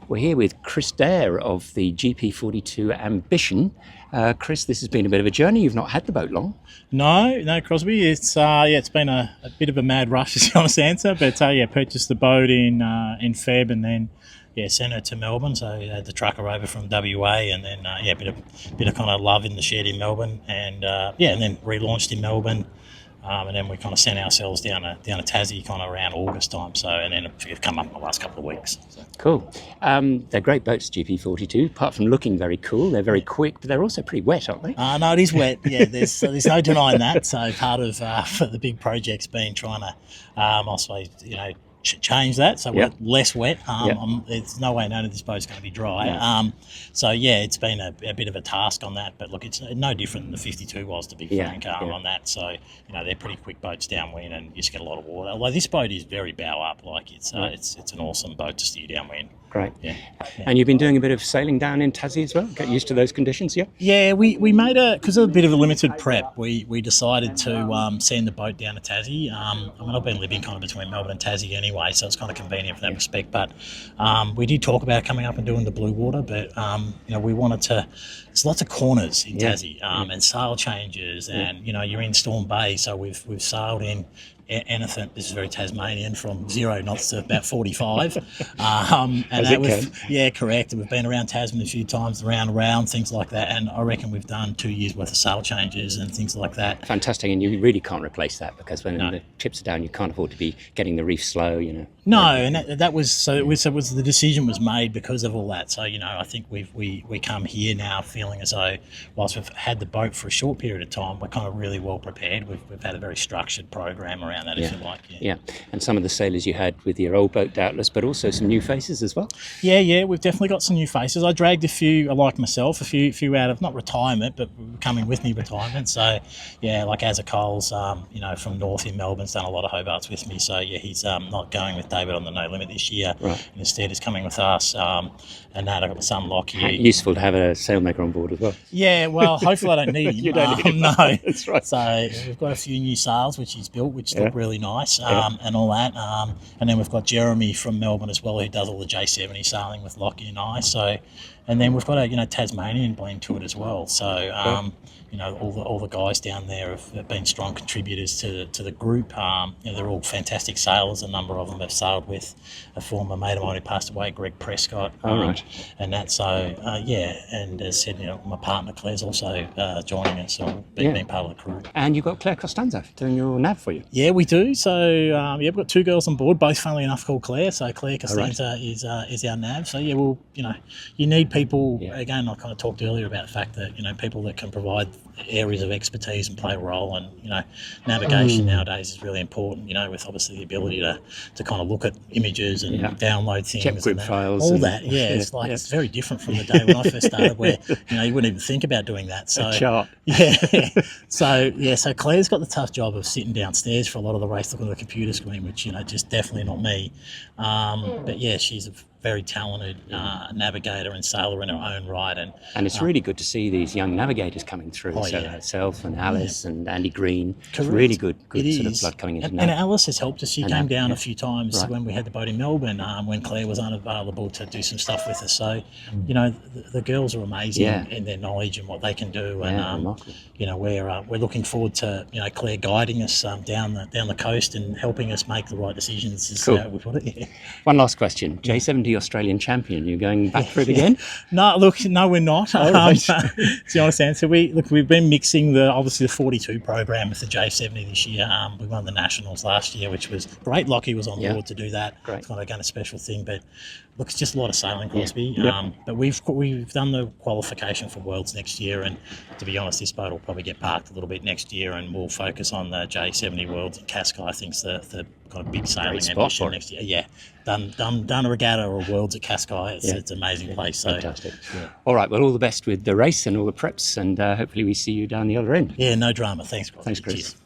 We're here with Chris Dare of the GP42 Ambition. Chris, this has been a bit of a journey. You've not had the boat long. No, Crosby. It's it's been a bit of a mad rush, is the honest answer. But purchased the boat in Feb, and then sent her to Melbourne. So had the trucker over from WA, and then a bit of kind of love in the shed in Melbourne, and and then relaunched in Melbourne. And then we kind of sent ourselves down to Tassie kind of around August time. So, and then we've come up in the last couple of weeks. So. Cool. They're great boats, GP42. Apart from looking very cool, they're very quick, but they're also pretty wet, aren't they? No, it is wet. Yeah, there's no denying that. So part of the big project's been trying to, I suppose, change that so we're less wet. There's no way none of this boat's going to be dry. It's been a bit of a task on that, but look, it's no different than the 52 was, to be frank, on that. So they're pretty quick boats downwind, and you just get a lot of water. Although this boat is very bow up, like it's an awesome boat to steer downwind. Great. And you've been doing a bit of sailing down in Tassie as well. Get used to those conditions. We made because of a bit of a limited prep, we decided to send the boat down to Tassie. I've been living kind of between Melbourne and Tassie anyway, so it's kind of convenient from that respect. But we did talk about coming up and doing the blue water, but we wanted to. There's lots of corners in Tassie, and sail changes, and you're in Storm Bay, so we've sailed in anything. This is very Tasmanian, from 0 knots to about 45. Correct. We've been around Tasman a few times, around things like that, and I reckon we've done 2 years worth of sail changes and things like that. Fantastic, and you really can't replace that, because when the chips are down, you can't afford to be getting the reef slow. No, and that was so. It was the decision was made because of all that. So I think we come here now feeling as though, whilst we've had the boat for a short period of time, we're kind of really well prepared. We've had a very structured program around that, if you like. And some of the sailors you had with your old boat, doubtless, but also some new faces as well. We've definitely got some new faces. I dragged a few, like myself, a few out of not retirement, but coming with me retirement. So like Azza Coles, from north in Melbourne's done a lot of Hobarts with me. So he's not going with David on the No Limit this year. Right. And instead is coming with us. And that I've got my son Lockie. Useful to have a sailmaker on board as well. Yeah, well, hopefully I don't need him. You don't need him. No, that's right. So we've got a few new sails which he's built, which look really nice, and all that. And then we've got Jeremy from Melbourne as well, who does all the J70 sailing with Lockie and I. So, and then we've got a Tasmanian blend to it as well. So all the guys down there have been strong contributors to the group. They're all fantastic sailors. A number of them have sailed with a former mate of mine who passed away, Greg Prescott. Right. And that, so and as I said, my partner Claire's also joining us, or being part of the crew. And you've got Clare Costanzo doing your nav for you. Yeah, we do. So we've got 2 girls on board, both funnily enough called Claire. So Clare Costanzo is our nav. So you need people. Again, I kind of talked earlier about the fact that people that can provide areas of expertise and play a role, and navigation nowadays is really important. With obviously the ability to kind of look at images and download things, check group files, all that. It's very different from the day when I first started, where you wouldn't even think about doing that. So a chart. So Claire's got the tough job of sitting downstairs for a lot of the race, looking at the computer screen, which just definitely not me. But she's a very talented navigator and sailor in her own right, and it's really good to see these young navigators coming through. Herself and Alice and Andy Green. Correct. It's really good it sort is. of blood coming into and Alice has helped us. She came down a few times Right. when we had the boat in Melbourne, when Claire was unavailable to do some stuff with us. So the girls are amazing in their knowledge and what they can do, and we're looking forward to Claire guiding us down the coast and helping us make the right decisions. Is cool. How we put it. One last question. J70 Australian champion. You're going back for it again? No, we're not. It's the honest answer. We've been mixing obviously the 42 program with the J70 this year. We won the Nationals last year, which was great. Lockie was on board to do that. Great. It's not a special thing, but it's just a lot of sailing, Crosby. But we've done the qualification for Worlds next year, and to be honest, this boat will probably get parked a little bit next year, and we'll focus on the J70 Worlds in Cascais. I think's the kind of big sailing ambition next year. Yeah, done a regatta or a Worlds at Cascais. It's an amazing place. So. Fantastic. All right, well, all the best with the race and all the preps, and hopefully we see you down the other end. Yeah, no drama. Thanks, Crosby. Thanks, Chris. Cheers.